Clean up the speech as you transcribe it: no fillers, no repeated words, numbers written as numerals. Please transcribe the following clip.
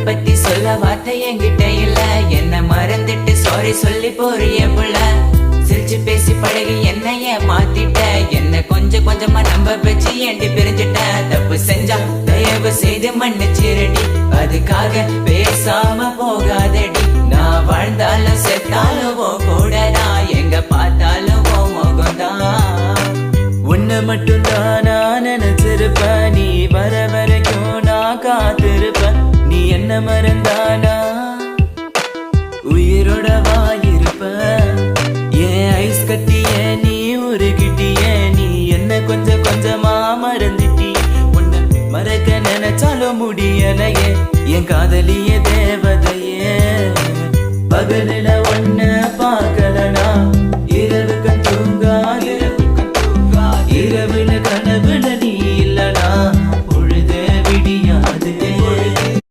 பத்தி சொல்ல வார்த்தை என்கிட்ட இல்ல. என்ன மறந்துட்டு சாரி சொல்லி போறிய புள்ள. சிரிச்சு பேசி பழகி என்னைய மாத்திட்ட. என்ன கொஞ்சம் கொஞ்சமா நம்ப வச்சு ஏண்டி பிரிஞ்சிட்ட. தப்பு செஞ்சா தயவு செய்து மன்னிச்சிரடி. அதுக்காக பேசாம போகாதடி. நான் வாழ்ந்தாலும் செத்தாலும் கூட நான் எங்க பார்த்தாலும் முகம்தான். உன்னை மட்டும் தான் நான் நினைச்சிருப்ப. நீ வர வரைக்கும் நான் காத்திருப்ப. நீ என்ன மறந்தானா உயிரோட வாயிருப்ப. ஏன் ஐஸ் கட்டிய நீ உருகிட்டிய. நீ என்ன கொஞ்சம் கொஞ்சமா மறந்துட்டி. உன்னை மறக்க நினைச்சாலும் முடியலையே. என் காதலிய தேவதையே. பகலில